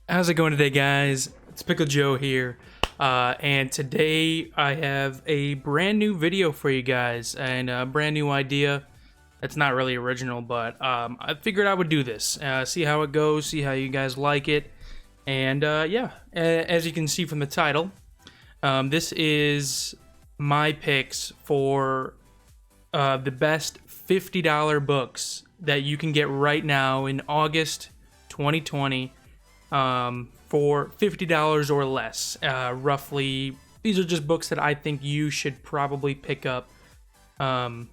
How's it going today, guys? It's Pickle Joe here, and today I have a brand new video for you guys and a brand new idea. It's not really original, but I figured I would do this, see how it goes, see how you guys like it, and yeah, as you can see from the title, this is my picks for the best $50 books that you can get right now in August 2020 for $50 or less. Roughly, these are just books that I think you should probably pick up for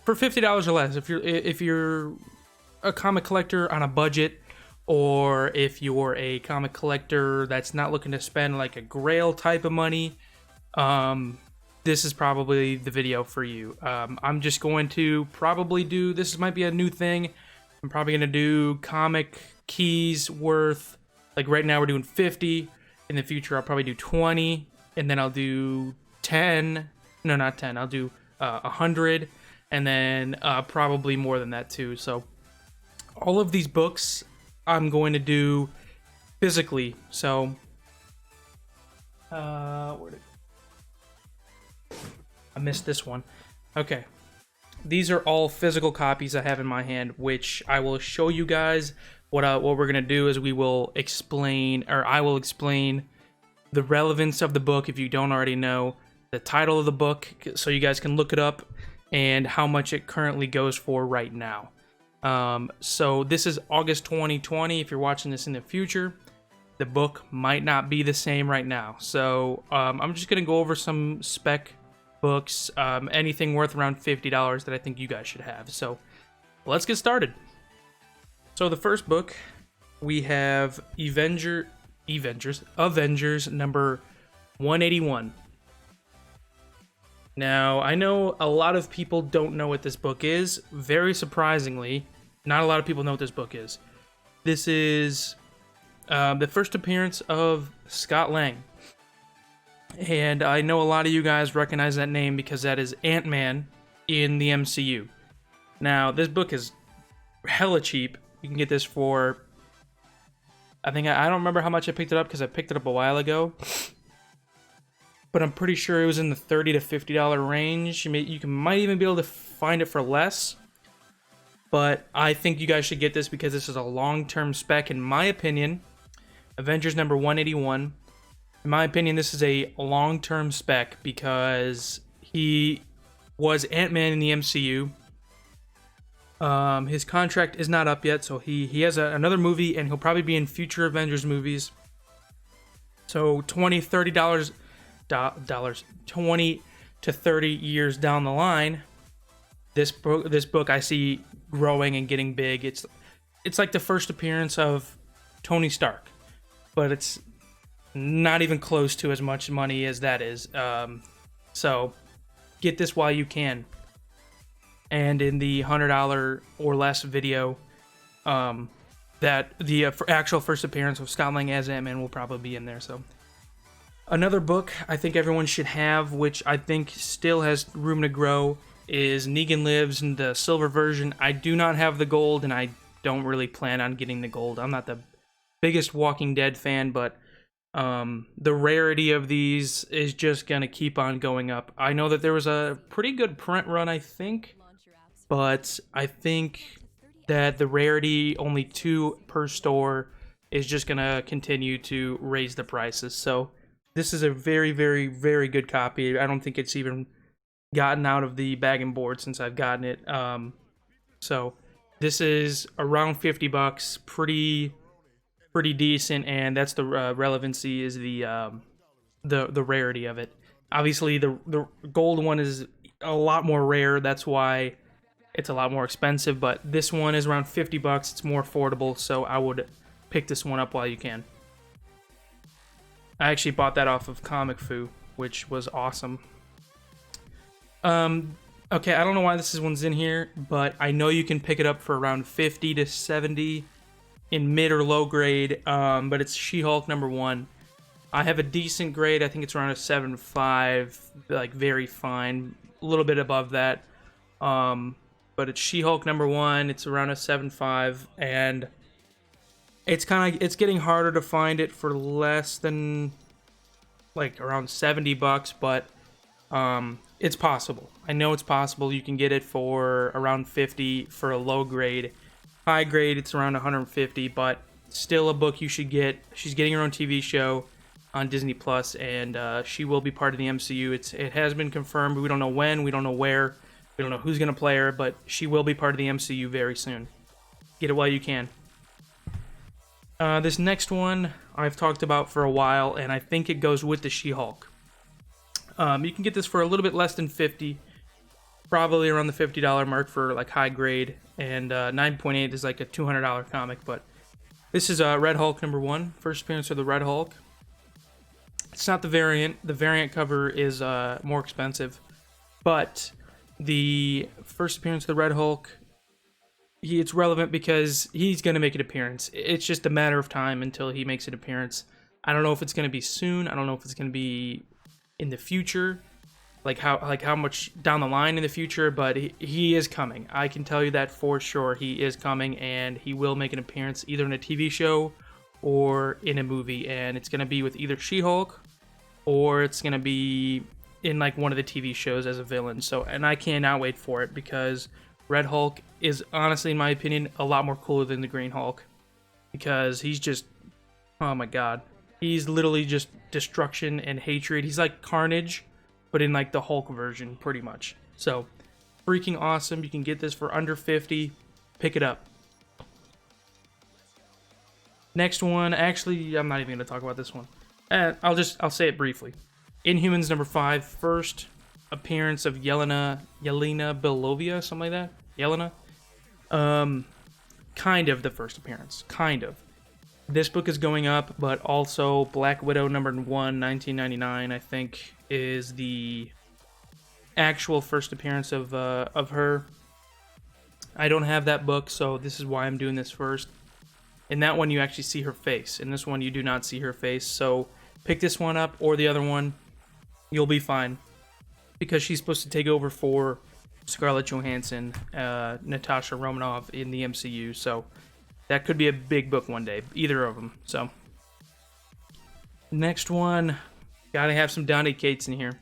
$50 or less. If you're a comic collector on a budget, or if you're a comic collector that's not looking to spend like a Grail type of money, this is probably the video for you. I'm just going to probably do this. Might be a new thing. I'm probably gonna do comic keys worth, like right now we're doing 50. In the future I'll probably do 20, and then I'll do 10. No, not 10. I'll do 100, and then probably more than that too. So all of these books I'm going to do physically. So where did I missed this one? Okay. These are all physical copies I have in my hand, which I will show you guys. What we're gonna do is we will explain, or I will explain, the relevance of the book if you don't already know, the title of the book, so you guys can look it up, and how much it currently goes for right now. So this is August 2020. If you're watching this in the future, the book might not be the same right now. So I'm just gonna go over some spec books, anything worth around $50 that I think you guys should have. So let's get started. So the first book, we have Avengers number 181. Now, I know a lot of people don't know what this book is. Very surprisingly, not a lot of people know what this book is. This is the first appearance of Scott Lang. And I know a lot of you guys recognize that name because that is Ant-Man in the MCU. Now, this book is hella cheap. You can get this for, I don't remember how much I picked it up because I picked it up a while ago. But I'm pretty sure it was in the $30 to $50 range. You might even be able to find it for less. But I think you guys should get this because this is a long-term spec, in my opinion. Avengers number 181. In my opinion, this is a long-term spec because he was Ant-Man in the MCU. His contract is not up yet, so he has another movie, and he'll probably be in future Avengers movies. So $20 to 30 years down the line, this book I see growing and getting big. It's like the first appearance of Tony Stark, but it's not even close to as much money as that is. So get this while you can. And in the $100 or less video, that the actual first appearance of Scott Lang as Ant-Man will probably be in there. So another book I think everyone should have, which I think still has room to grow, is Negan Lives in the silver version. I do not have the gold, and I don't really plan on getting the gold. I'm not the biggest Walking Dead fan, but the rarity of these is just gonna keep on going up. I know that there was a pretty good print run, I think, but I think that the rarity, only 2 per store, is just gonna continue to raise the prices. So this is a very, very, very good copy. I don't think it's even gotten out of the bag and board since I've gotten it. So this is around $50, pretty decent, and that's the relevancy, is the rarity of it. Obviously, the gold one is a lot more rare. That's why it's a lot more expensive. But this one is around $50. It's more affordable, so I would pick this one up while you can. I actually bought that off of Comic Fu, which was awesome. Okay, I don't know why this one's in here, but I know you can pick it up for around 50 to 70 in mid or low grade, but it's She-Hulk number 1. I have a decent grade. I think it's around a 7.5, like very fine, a little bit above that. But it's She-Hulk number 1. It's around a 7.5, and it's getting harder to find it for less than like around $70, but it's possible. I know it's possible. You can get it for around 50 for a low grade. High grade, it's around 150, but still a book you should get. She's getting her own TV show on Disney Plus, and she will be part of the MCU. It has been confirmed. We don't know when, we don't know where, we don't know who's gonna play her, but she will be part of the MCU very soon. Get it while you can. This next one I've talked about for a while, and I think it goes with the She-Hulk. You can get this for a little bit less than 50, probably around the $50 mark for like high grade, and 9.8 is like a $200 comic. But this is Red Hulk #1, first appearance of the Red Hulk. It's not the variant. The variant cover is more expensive, but the first appearance of the Red Hulk, it's relevant because he's going to make an appearance. It's just a matter of time until he makes an appearance. I don't know if it's going to be soon. I don't know if it's going to be in the future, like how much down the line in the future, but he is coming. I can tell you that for sure. He is coming, and he will make an appearance either in a TV show or in a movie, and it's going to be with either She-Hulk or it's going to be in like one of the TV shows as a villain. So, and I cannot wait for it because Red Hulk is honestly, in my opinion, a lot more cooler than the Green Hulk, because he's just, oh my god, he's literally just destruction and hatred. He's like Carnage, but in like the Hulk version, pretty much. So, freaking awesome. You can get this for under 50. Pick it up. Next one, actually, I'm not even going to talk about this one. I'll say it briefly. Inhumans #5, first appearance of Yelena Belovia, something like that. Yelena. Kind of the first appearance. Kind of. This book is going up, but also Black Widow #1, 1999, I think, is the actual first appearance of her. I don't have that book, so this is why I'm doing this first. In that one, you actually see her face. In this one, you do not see her face. So pick this one up or the other one. You'll be fine, because she's supposed to take over for Scarlett Johansson, Natasha Romanoff in the MCU. So that could be a big book one day. Either of them. So next one, gotta have some Donny Cates in here.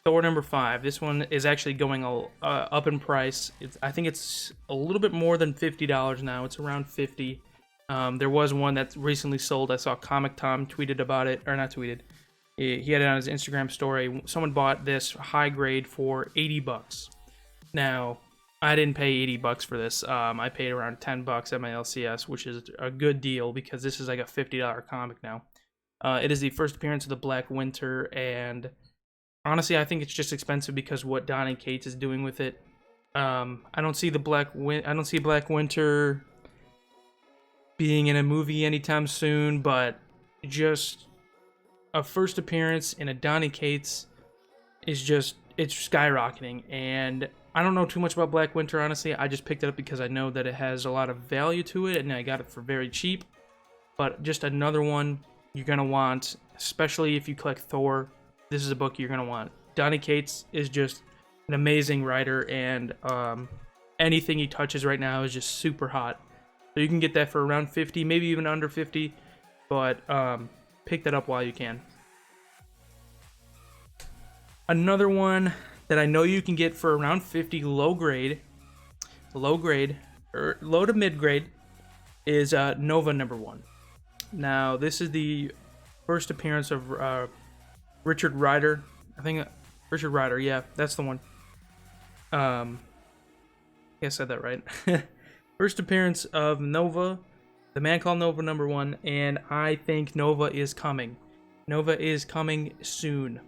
Thor #5. This one is actually going up in price. I think it's a little bit more than $50 now. It's around 50. There was one that recently sold. I saw Comic Tom tweeted about it, or not tweeted. He had it on his Instagram story. Someone bought this high grade for $80. Now, I didn't pay $80 for this. I paid around $10 at my LCS, which is a good deal because this is like a $50 comic now. It is the first appearance of the Black Winter, and honestly, I think it's just expensive because what Donny Cates is doing with it. I don't see Black Winter being in a movie anytime soon, but just a first appearance in a Donny Cates is just, it's skyrocketing. And I don't know too much about Black Winter, honestly. I just picked it up because I know that it has a lot of value to it, and I got it for very cheap. But just another one you're gonna want, especially if you collect Thor. This is a book you're gonna want. Donny Cates is just an amazing writer, and anything he touches right now is just super hot. So you can get that for around 50, maybe even under 50, but pick that up while you can. Another one that I know you can get for around 50, low grade, or low to mid grade, is Nova #1. Now, this is the first appearance of Richard Rider. I think Richard Rider, yeah, that's the one. I said that right. First appearance of Nova, the Man Called Nova #1, and I think Nova is coming. Nova is coming soon.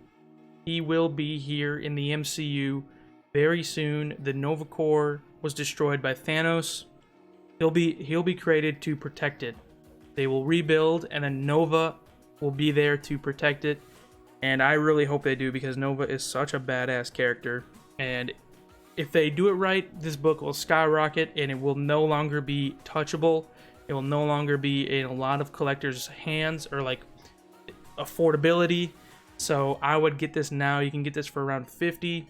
He will be here in the MCU very soon. The Nova Corps was destroyed by Thanos. He'll be created to protect it. They will rebuild, and then Nova will be there to protect it. And I really hope they do, because Nova is such a badass character. And if they do it right, this book will skyrocket, and it will no longer be touchable. It will no longer be in a lot of collectors' hands, or like affordability. So I would get this now. You can get this for around $50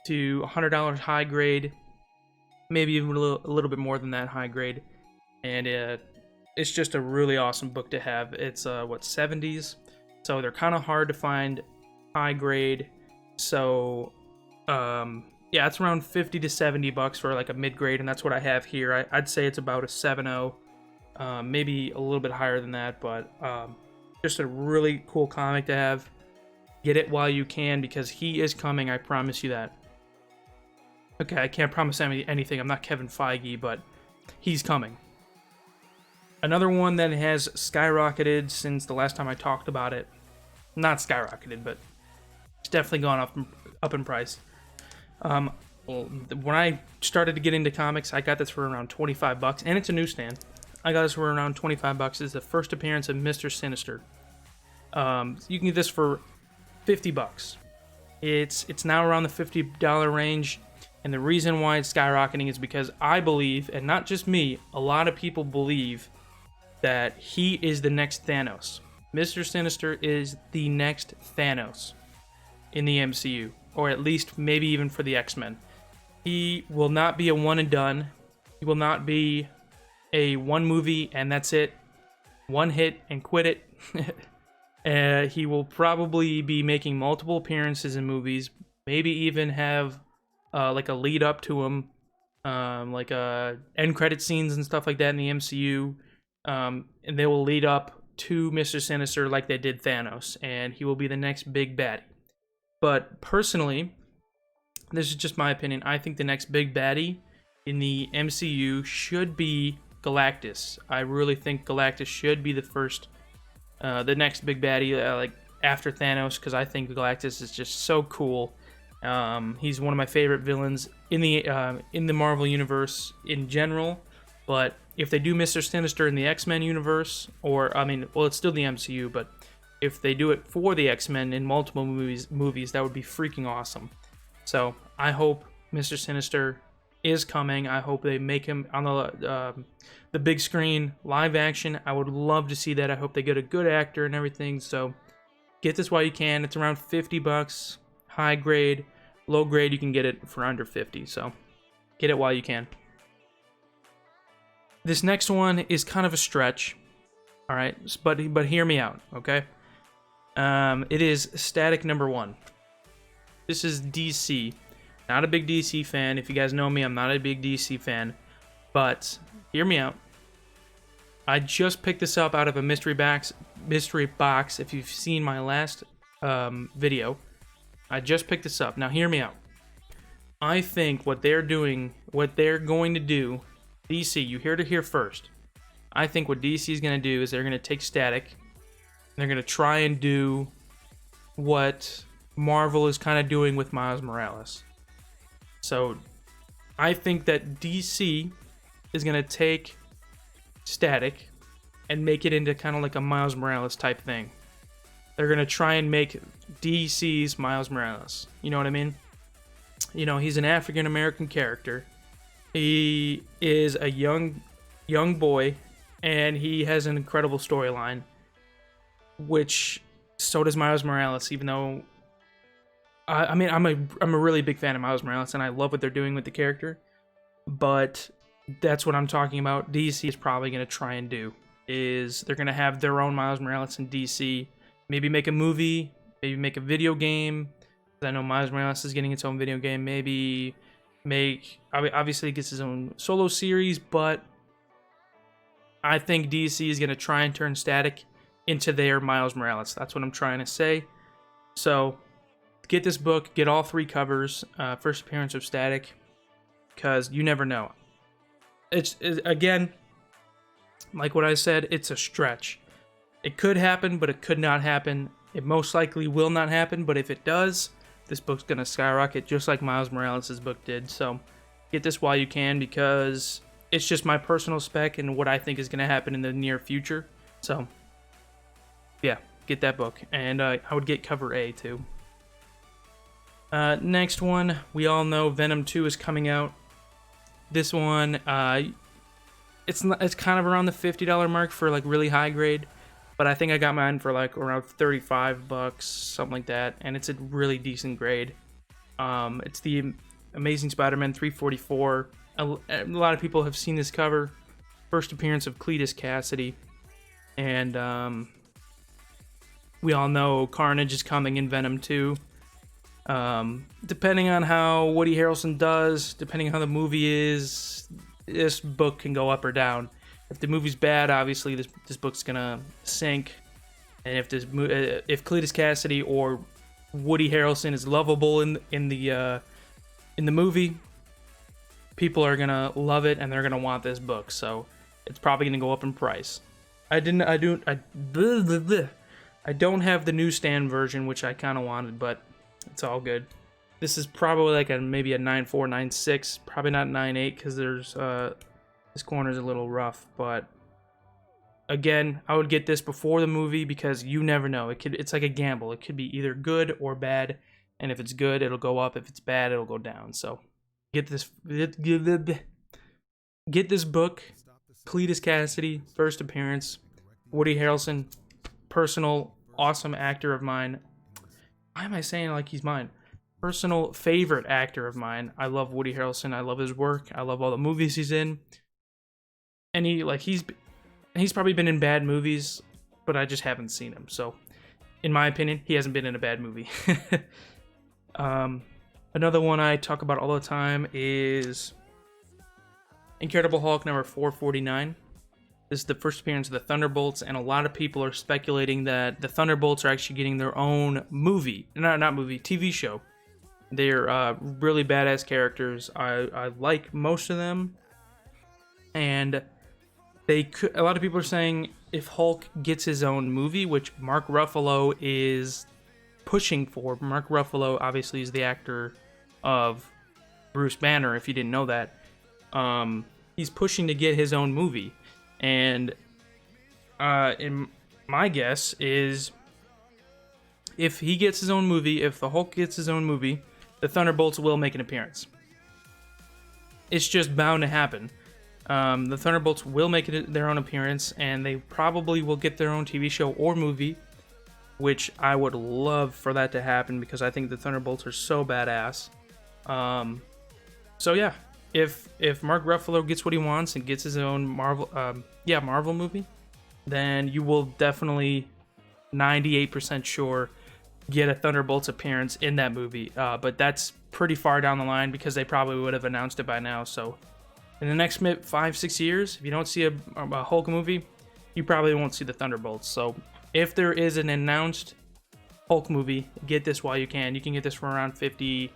to $100 high grade, maybe even a little bit more than that high grade. And it's just a really awesome book to have. It's what, 70s, so they're kind of hard to find high grade. So yeah, it's around 50 to 70 bucks for like a mid grade, and that's what I have here. I'd say it's about a 7.0, maybe a little bit higher than that, but just a really cool comic to have. Get it while you can, because he is coming, I promise you that. Okay, I can't promise anything. I'm not Kevin Feige, but he's coming. Another one that has skyrocketed since the last time I talked about it. Not skyrocketed, but it's definitely gone up in price. Well, when I started to get into comics, I got this for around 25 bucks, and it's a newsstand. I got this for around 25 bucks. It's the first appearance of Mr. Sinister. You can get this for 50 bucks. It's now around the $50 range, and the reason why it's skyrocketing is because I believe, and not just me, a lot of people believe that he is the next Thanos. Mr. Sinister is the next Thanos in the MCU, or at least maybe even for the X-Men. He will not be a one and done. He will not be a one movie and that's it, one hit and quit it. He will probably be making multiple appearances in movies, maybe even have like a lead up to him, like end credit scenes and stuff like that in the MCU, and they will lead up to Mr. Sinister like they did Thanos, and he will be the next big baddie. But personally, this is just my opinion, I think the next big baddie in the MCU should be Galactus. I really think Galactus should be the next big baddie, like after Thanos, because I think Galactus is just so cool. He's one of my favorite villains in the Marvel universe in general. But if they do Mr. Sinister in the X-Men universe, or it's still the MCU, but if they do it for the X-Men in multiple movies, that would be freaking awesome. So I hope Mr. Sinister is coming. I hope they make him on the big screen, live action. I would love to see that. I hope they get a good actor and everything. So get this while you can. It's around 50 bucks. High grade, low grade, you can get it for under 50. So get it while you can. This next one is kind of a stretch. All right, but hear me out, okay? It is Static #1. This is DC. Not a big DC fan. If you guys know me, I'm not a big DC fan. But hear me out. I just picked this up out of a mystery box. If you've seen my last video, I just picked this up. Now hear me out. I think what they're going to do, DC, you heard it here first. I think what DC is going to do is they're going to take Static, and they're going to try and do what Marvel is kind of doing with Miles Morales. So I think that DC is going to take Static and make it into kind of like a Miles Morales type thing. They're going to try and make DC's Miles Morales. You know what I mean? You know, he's an African American character. He is a young boy, and he has an incredible storyline, which so does Miles Morales, even though I'm a really big fan of Miles Morales, and I love what they're doing with the character. But that's what I'm talking about. DC is probably going to try and do is they're going to have their own Miles Morales in DC. Maybe make a movie, maybe make a video game. I know Miles Morales is getting its own video game. Maybe obviously he gets his own solo series, but I think DC is going to try and turn Static into their Miles Morales. That's what I'm trying to say. So get this book, get all 3 covers, first appearance of Static, because you never know. It's again, like what I said, it's a stretch. It could happen, but it could not happen. It most likely will not happen, but if it does, this book's going to skyrocket just like Miles Morales' book did. So get this while you can, because it's just my personal spec and what I think is going to happen in the near future. So yeah, get that book. And I would get cover A too. Next one, we all know Venom 2 is coming out. This one, it's kind of around the $50 mark for like really high grade, but I think I got mine for like around 35 bucks, something like that, and it's a really decent grade. It's the Amazing Spider-Man 344. A lot of people have seen this cover. first appearance of Cletus Cassidy, and we all know Carnage is coming in Venom 2. Depending on how Woody Harrelson does, depending on how the movie is, this book can go up or down. If the movie's bad, obviously this book's gonna sink, and if Cletus Cassidy or Woody Harrelson is lovable in the movie, people are gonna love it and they're gonna want this book. So it's probably gonna go up in price. I don't have the newsstand version, which I kind of wanted, but it's all good. This is probably like maybe a 9.4, 9.6, probably not 9.8 because there's this corner's a little rough. But again, I would get this before the movie because you never know. It's like a gamble. It could be either good or bad, and if it's good, it'll go up. If it's bad, it'll go down. So get this book, Cletus Cassidy, first appearance, Woody Harrelson, personal awesome actor of mine. Why am I saying like he's mine? Personal favorite actor of mine. I love Woody Harrelson. I love his work. I love all the movies he's in. And he's probably been in bad movies, but I just haven't seen him. So, in my opinion, he hasn't been in a bad movie. Another one I talk about all the time is Incredible Hulk number 449. This is the first appearance of the Thunderbolts, and a lot of people are speculating that the Thunderbolts are actually getting their own TV show. They're really badass characters. I like most of them, and a lot of people are saying if Hulk gets his own movie, which Mark Ruffalo is pushing for. Mark Ruffalo obviously is the actor of Bruce Banner, if you didn't know that. He's pushing to get his own movie. And in my guess is if he gets his own movie, if the Hulk gets his own movie, the Thunderbolts will make an appearance. It's just bound to happen. The Thunderbolts will make their own appearance, and they probably will get their own TV show or movie, which I would love for that to happen because I think the Thunderbolts are so badass. So yeah. If Mark Ruffalo gets what he wants and gets his own Marvel movie, then you will definitely 98% sure get a Thunderbolts appearance in that movie. But that's pretty far down the line because they probably would have announced it by now. So in the next 5-6 years, if you don't see a Hulk movie, you probably won't see the Thunderbolts. So if there is an announced Hulk movie, get this while you can. You can get this for around $50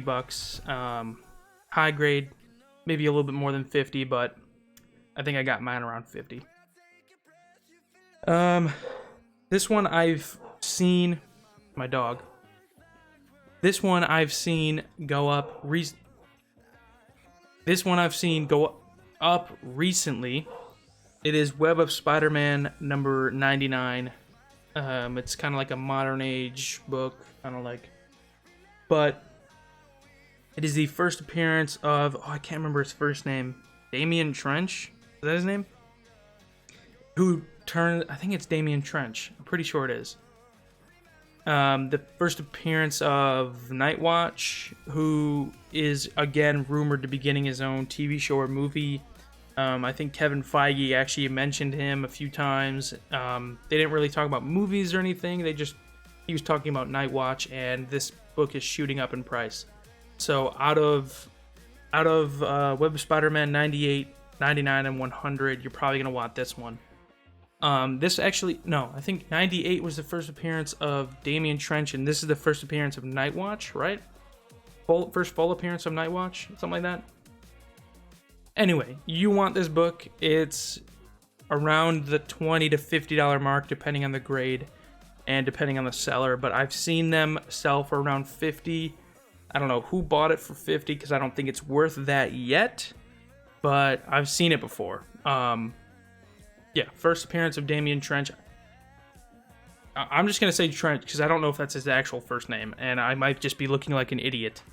bucks. High grade, maybe a little bit more than 50, but I think I got mine around 50. This one I've seen, my dog. This one I've seen go up. This one I've seen go up recently. It is Web of Spider-Man number 99. It's kind of like a modern age book, but it is the first appearance of, I can't remember his first name, Damian Trench? Is that his name? I think it's Damian Trench. I'm pretty sure it is. The first appearance of Nightwatch, who is, again, rumored to be getting his own TV show or movie. I think Kevin Feige actually mentioned him a few times. They didn't really talk about movies or anything. He was talking about Nightwatch, and this book is shooting up in price. So out of Web of Spider-Man 98, 99, and 100, you're probably going to want this one. I think 98 was the first appearance of Damian Trench, and this is the first appearance of Nightwatch, right? First full appearance of Nightwatch, something like that. Anyway, you want this book. It's around the $20 to $50 mark, depending on the grade and depending on the seller, but I've seen them sell for around $50. I don't know who bought it for $50 because I don't think it's worth that yet, but I've seen it before. First appearance of Damian Trench. I'm just going to say Trench because I don't know if that's his actual first name, and I might just be looking like an idiot.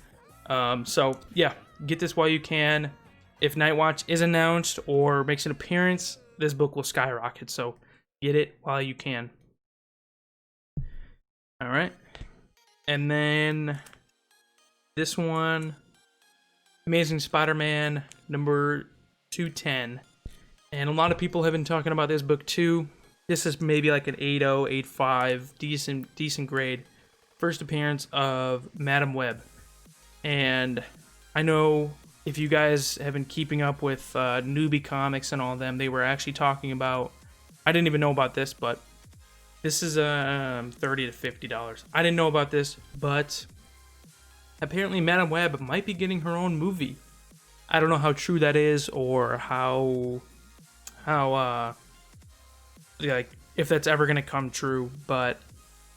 Get this while you can. If Nightwatch is announced or makes an appearance, this book will skyrocket, so get it while you can. All right. And then this one, Amazing Spider-Man number 210. And a lot of people have been talking about this book too. This is maybe like an 8.0, 8.5, decent grade. First appearance of Madam Web. And I know if you guys have been keeping up with Newbie Comics and all of them, they were actually talking about, I didn't even know about this, but this is $30 to $50. I didn't know about this, but apparently Madam Web might be getting her own movie. I don't know how true that is, or how like if that's ever gonna come true, but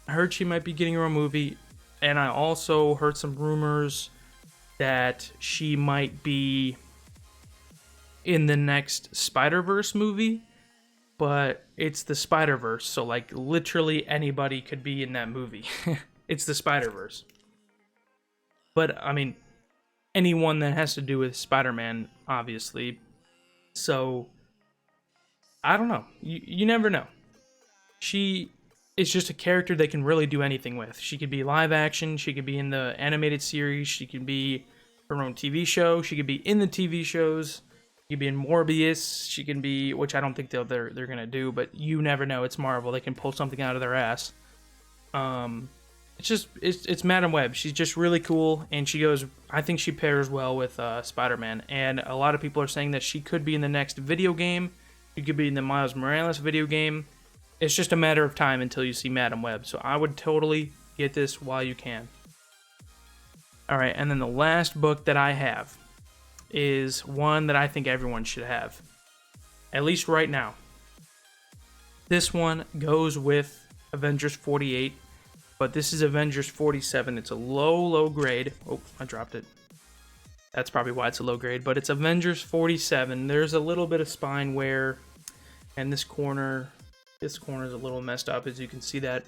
I heard she might be getting her own movie, and I also heard some rumors that she might be in the next Spider-Verse movie, but it's the Spider-Verse, so like literally anybody could be in that movie. It's the Spider-Verse. But I mean, anyone that has to do with Spider-Man, obviously. So I don't know. You never know. She is just a character they can really do anything with. She could be live action. She could be in the animated series. She could be her own TV show. She could be in the TV shows. She could be in Morbius. She can be, which I don't think they're gonna do, but you never know. It's Marvel. They can pull something out of their ass. It's Madam Web. She's just really cool, and she goes. I think she pairs well with Spider-Man, and a lot of people are saying that she could be in the next video game. She could be in the Miles Morales video game. It's just a matter of time until you see Madam Web. So I would totally get this while you can. All right, and then the last book that I have is one that I think everyone should have, at least right now. This one goes with Avengers 48. But this is Avengers 47. It's a low grade. Oh, I dropped it. That's probably why it's a low grade. But it's Avengers 47. There's a little bit of spine wear. And this corner is a little messed up, as you can see that.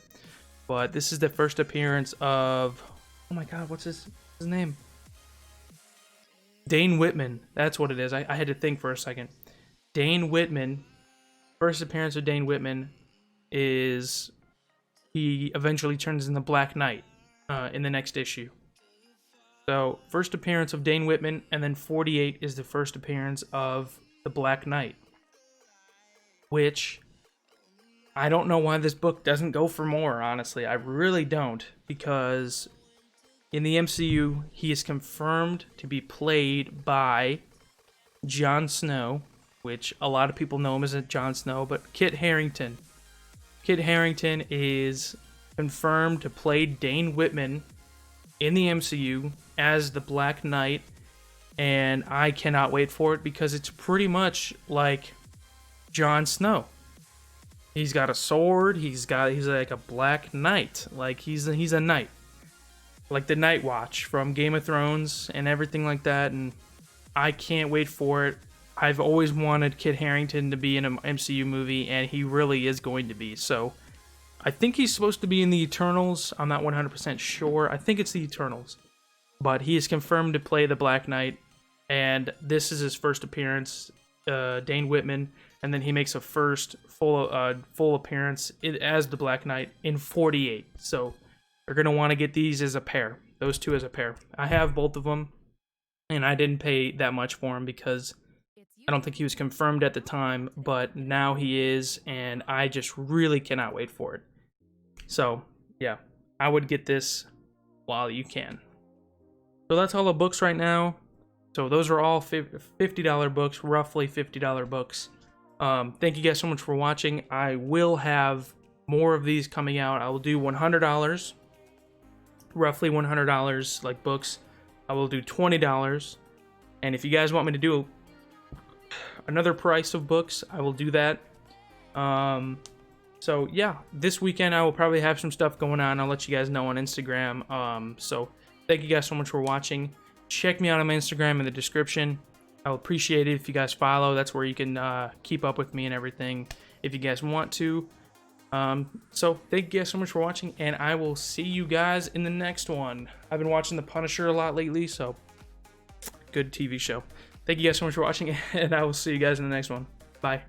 But this is the first appearance of... Oh my god, what's his name? Dane Whitman. That's what it is. I had to think for a second. Dane Whitman. First appearance of Dane Whitman is... He eventually turns into Black Knight in the next issue. So, first appearance of Dane Whitman, and then 48 is the first appearance of the Black Knight. Which, I don't know why this book doesn't go for more, honestly. I really don't, because in the MCU, he is confirmed to be played by Jon Snow, which a lot of people know him as Jon Snow, but Kit Harington. Kit Harington is confirmed to play Dane Whitman in the MCU as the Black Knight, and I cannot wait for it because it's pretty much like Jon Snow. He's got a sword. He's like a Black Knight. Like he's a knight, like the Night Watch from Game of Thrones and everything like that. And I can't wait for it. I've always wanted Kit Harington to be in an MCU movie, and he really is going to be. So, I think he's supposed to be in the Eternals. I'm not 100% sure. I think it's the Eternals. But he is confirmed to play the Black Knight, and this is his first appearance, Dane Whitman, and then he makes a first full appearance as the Black Knight in 48. So, they're going to want to get these as a pair. Those two as a pair. I have both of them, and I didn't pay that much for them because... I don't think he was confirmed at the time, but now he is, and I just really cannot wait for it. So, yeah, I would get this while you can. So that's all the books right now. So those are all $50 books, roughly $50 books. Thank you guys so much for watching. I will have more of these coming out. I will do $100, roughly $100, like books. I will do $20, and if you guys want me to do another price of books, I will do that. So yeah, this weekend I will probably have some stuff going on. I'll let you guys know on Instagram. So thank you guys so much for watching. Check me out on my Instagram in the description. I will appreciate it if you guys follow. That's where you can keep up with me and everything if you guys want to. So thank you guys so much for watching, and I will see you guys in the next one. I've been watching The Punisher a lot lately, so good TV show. Thank you guys so much for watching, and I will see you guys in the next one. Bye.